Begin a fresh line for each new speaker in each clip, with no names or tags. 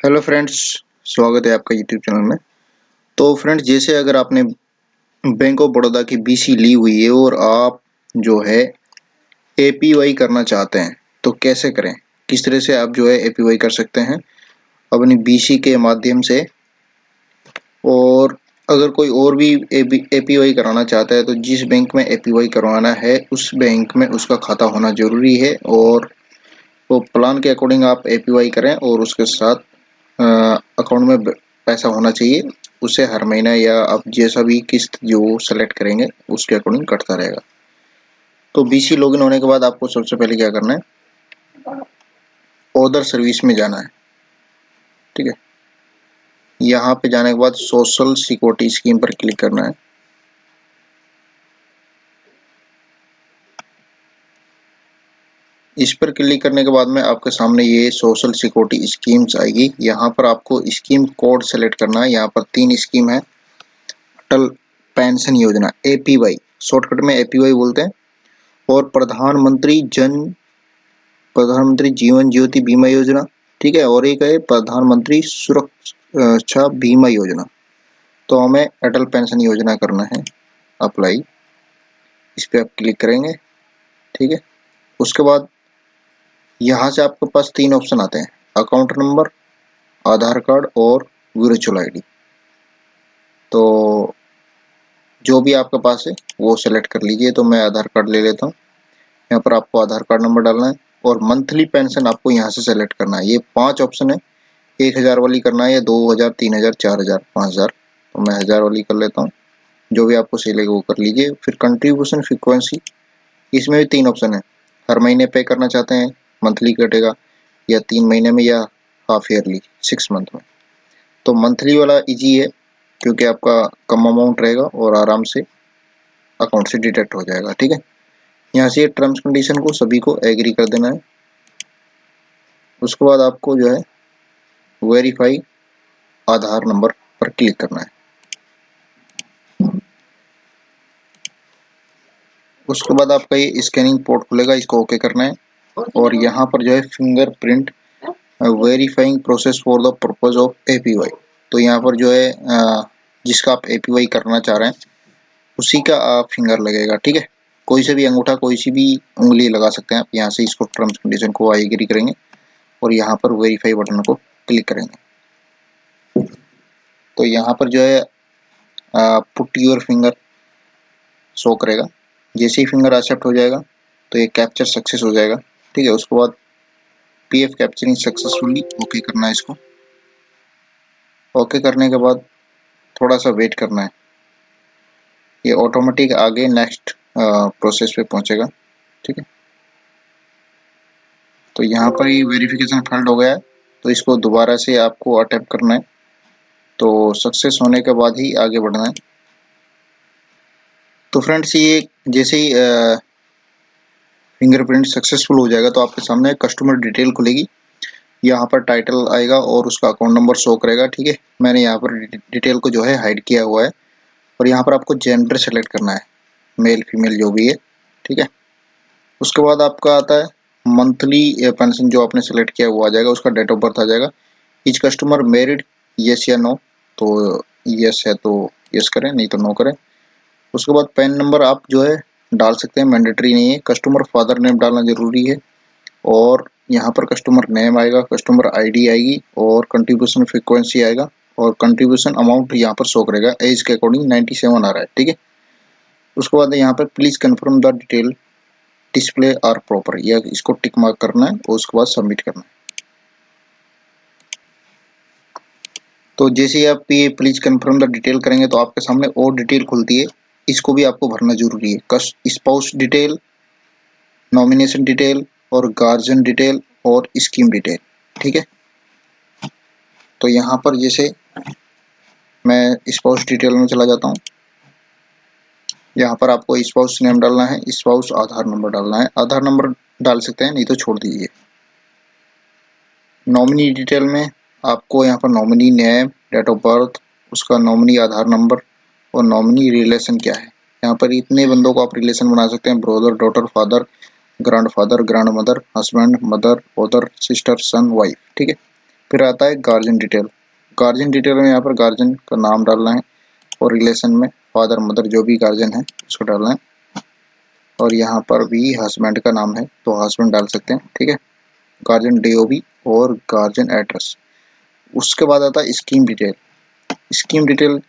Hello friends, स्वागत है आपका यूट्यूब चैनल में। तो फ्रेंड्स, जैसे अगर आपने बैंक ऑफ बड़ौदा की बीसी ली हुई है और आप जो है एपीवाई करना चाहते हैं तो कैसे करें, किस तरह से आप जो है एपीवाई कर सकते हैं अपनी बीसी के माध्यम से। और अगर कोई और भी एपीवाई कराना चाहता है तो जिस बैंक में एपीवाई करवाना है उस बैंक में उसका खाता होना जरूरी है, और वो प्लान के अकॉर्डिंग आप एपीवाई करें और उसके साथ अकाउंट में पैसा होना चाहिए। उसे हर महीना या आप जैसा भी किस्त जो सेलेक्ट करेंगे उसके अकॉर्डिंग कटता रहेगा। तो बीसी लॉगिन होने के बाद आपको सबसे पहले क्या करना है, अदर सर्विस में जाना है। ठीक है, यहाँ पे जाने के बाद सोशल सिक्योरिटी स्कीम पर क्लिक करना है। इस पर क्लिक करने के बाद में आपके सामने ये सोशल सिक्योरिटी स्कीम्स आएगी। यहाँ पर आपको स्कीम कोड सेलेक्ट करना है। यहाँ पर 3 स्कीम है। अटल पेंशन योजना एपीवाई, शॉर्टकट में एपीवाई बोलते हैं, और प्रधानमंत्री जीवन ज्योति बीमा योजना। ठीक है, और एक है प्रधानमंत्री सुरक्षा बीमा योजना। तो हमें अटल पेंशन योजना करना है अप्लाई। इस पे आप क्लिक करेंगे। ठीक है, उसके बाद यहाँ से आपके पास 3 ऑप्शन आते हैं, अकाउंट नंबर, आधार कार्ड और वर्चुअल आईडी। तो जो भी आपके पास है वो सेलेक्ट कर लीजिए। तो मैं आधार कार्ड ले लेता हूँ। यहाँ पर आपको आधार कार्ड नंबर डालना है और मंथली पेंशन आपको यहाँ से सेलेक्ट करना है। ये 5 ऑप्शन है, 1000 वाली करना है या 2000, 3000, 4000, 5000। तो मैं 1000 वाली कर लेता हूँ। जो भी आपको सही लगे वो कर लीजिए। फिर कंट्रीब्यूशन फ्रीक्वेंसी, इसमें भी 3 ऑप्शन है, हर महीने पे करना चाहते हैं मंथली कटेगा, या 3 महीने में, या हाफ ईयरली 6 मंथ में। तो मंथली वाला इजी है क्योंकि आपका कम अमाउंट रहेगा और आराम से अकाउंट से डिडक्ट हो जाएगा। ठीक है, यहाँ से टर्म्स कंडीशन को सभी को एग्री कर देना है। उसके बाद आपको जो है वेरीफाई आधार नंबर पर क्लिक करना है। उसके बाद आपका ये स्कैनिंग पोर्ट खुलेगा, इसको ओके करना है। और यहाँ पर जो है fingerprint verifying process for the purpose of APY. तो यहाँ पर जो है जिसका आप एपीवाई करना चाह रहे हैं उसी का फिंगर लगेगा। ठीक है, कोई से भी अंगूठा, कोई सी भी उंगली लगा सकते हैं आप। यहाँ से इसको टर्म्स कंडीशन को एग्री करेंगे और यहाँ पर वेरीफाई बटन को क्लिक करेंगे। तो यहाँ पर जो है पुट योर फिंगर शो करेगा। जैसे ही फिंगर एक्सेप्ट हो जाएगा तो ये कैप्चर सक्सेस हो जाएगा। ठीक है, उसके बाद पीएफ कैप्चरिंग सक्सेसफुली, ओके करना है इसको। ओके करने के बाद थोड़ा सा वेट करना है, ये ऑटोमेटिक आगे नेक्स्ट प्रोसेस पे पहुंचेगा। ठीक है, तो यहाँ पर ही वेरिफिकेशन फेल्ड हो गया है, तो इसको दोबारा से आपको अटेम्प्ट करना है। तो सक्सेस होने के बाद ही आगे बढ़ना है। तो फ्रेंड्स, ये जैसे ही फिंगरप्रिंट सक्सेसफुल हो जाएगा तो आपके सामने कस्टमर डिटेल खुलेगी। यहाँ पर टाइटल आएगा और उसका अकाउंट नंबर शो करेगा। ठीक है, मैंने यहाँ पर डिटेल को जो है हाइड किया हुआ है। और यहाँ पर आपको जेंडर सेलेक्ट करना है, मेल फीमेल जो भी है। ठीक है, उसके बाद आपका आता है मंथली पेंशन, जो आपने सेलेक्ट किया वो आ जाएगा, उसका डेट ऑफ बर्थ आ जाएगा। इच कस्टमर मैरिड, यस या नो। तो यस है तो यस करें, नहीं तो नो करें। उसके बाद पैन नंबर आप जो है डाल सकते हैं, मैंडेटरी नहीं है। कस्टमर फादर नेम डालना जरूरी है। और यहाँ पर कस्टमर नेम आएगा, कस्टमर आईडी आएगी और कंट्रीब्यूशन फ्रीक्वेंसी आएगा और कंट्रीब्यूशन अमाउंट यहाँ पर शो करेगा। एज के अकॉर्डिंग 97 आ रहा है। ठीक है, उसके बाद यहाँ पर please confirm the detail display are proper, या इसको टिक मार्क करना है और उसके बाद सबमिट करना है। तो जैसे ही आप ये प्लीज कंफर्म द डिटेल करेंगे तो आपके सामने और डिटेल खुलती है, इसको भी आपको भरना जरूरी है। स्पाउस डिटेल, नॉमिनेशन डिटेल और गार्जियन डिटेल और स्कीम डिटेल। ठीक है, तो यहाँ पर जैसे मैं स्पाउस डिटेल में चला जाता हूँ। यहाँ पर आपको स्पाउस नेम डालना है, स्पाउस आधार नंबर डालना है। आधार नंबर डाल सकते हैं, नहीं तो छोड़ दीजिए। नॉमिनी डिटेल में आपको यहाँ पर nominee name, date of birth, उसका नॉमिनी आधार नंबर और नॉमिनी रिलेशन क्या है। यहाँ पर इतने बंदों को आप रिलेशन बना सकते हैं, brother, daughter, father, grand mother, husband, mother, father, sister, son, wife. ठीक है, फिर आता है गार्जियन डिटेल। गार्जियन डिटेल में यहाँ पर गार्जियन का नाम डालना है और रिलेशन में फादर मदर जो भी गार्जियन है उसको डालना है, और यहाँ पर भी हस्बैंड का नाम है तो हस्बैंड डाल सकते हैं, ठीक है। गार्जियन डीओबी और गार्जियन एड्रेस। उसके बाद आता है scheme detail. Scheme detail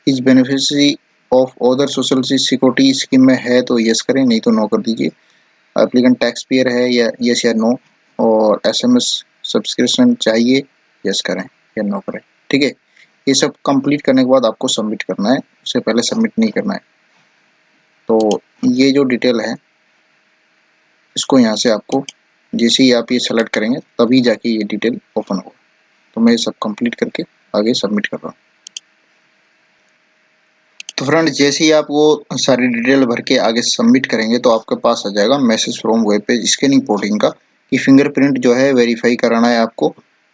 is beneficiary of other social security scheme में है तो यस करें, नहीं तो नो कर दीजिए। एप्लीकेंट टैक्स पेयर है या यस या नो, और एसएमएस सब्सक्रिप्शन चाहिए, यस करें या नो करें, ठीक है। ये सब कंप्लीट करने के बाद आपको सबमिट करना है, उससे पहले सबमिट नहीं करना है। तो ये जो डिटेल है इसको यहाँ से आपको जैसे ही आप ये सेलेक्ट करेंगे तभी जाके ये डिटेल ओपन होगा। तो मैं ये सब कंप्लीट करके आगे सबमिट कर रहा हूँ। तो फ्रेंड जैसे ही आप वो सारी डिटेल भर के आगे सबमिट करेंगे तो आपके पास आ जाएगा message from web page scanning porting का, कि फिंगरप्रिंट जो है वेरीफाई कराना है आपको,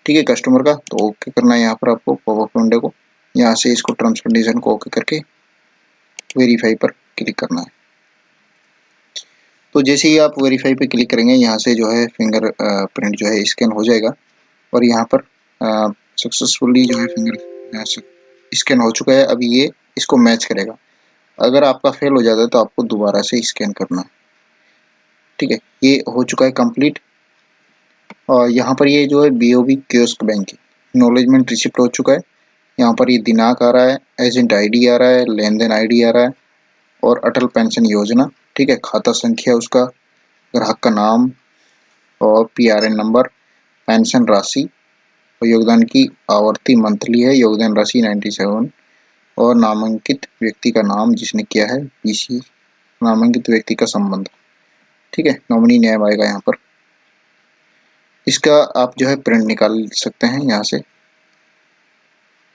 ठीक है, कस्टमर का। तो ओके करना है यहाँ पर आपको पॉपअप विंडो को, यहाँ से इसको टर्म्स कंडीशन को ओके करके वेरीफाई पर क्लिक करना है। तो जैसे ही आप वेरीफाई पे क्लिक करेंगे यहाँ से जो है फिंगर प्रिंट जो है स्कैन हो जाएगा, और यहाँ पर सक्सेसफुली जो है फिंगर स्कैन हो चुका है। अभी ये इसको मैच करेगा। अगर आपका फेल हो जाता है तो आपको दोबारा से स्कैन करना है, ठीक है। ये हो चुका है कंप्लीट। और यहाँ पर ये जो है BOB kiosk bank acknowledgement receipt हो चुका है। यहाँ पर ये दिनांक आ रहा है, एजेंट आईडी आ रहा है, लेन देन आईडी आ रहा है, और अटल पेंशन योजना, ठीक है, खाता संख्या उसका, ग्राहक का नाम और पीआरएन नंबर, पेंशन राशि और योगदान की आवर्ती मंथली है, योगदान राशि 97, और नामांकित व्यक्ति का नाम जिसने किया है पीसी, नामांकित व्यक्ति का संबंध, ठीक है, नॉमिनी नेम आएगा यहाँ पर। इसका आप जो है प्रिंट निकाल सकते हैं यहाँ से,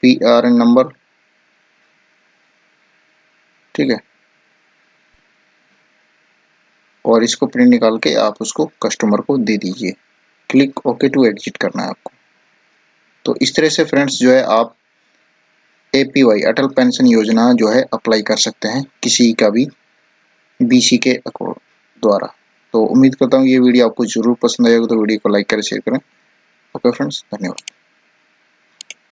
पीआरएन नंबर, ठीक है, और इसको प्रिंट निकाल के आप उसको कस्टमर को दे दीजिए। क्लिक ओके टू एग्जिट करना है आपको। तो इस तरह से फ्रेंड्स जो है आप एपीवाई अटल पेंशन योजना जो है अप्लाई कर सकते हैं किसी का भी बीसी के अकॉर्ड द्वारा। तो उम्मीद करता हूँ ये वीडियो आपको जरूर पसंद आएगा, तो वीडियो को लाइक करें, शेयर करें। ओके फ्रेंड्स, धन्यवाद।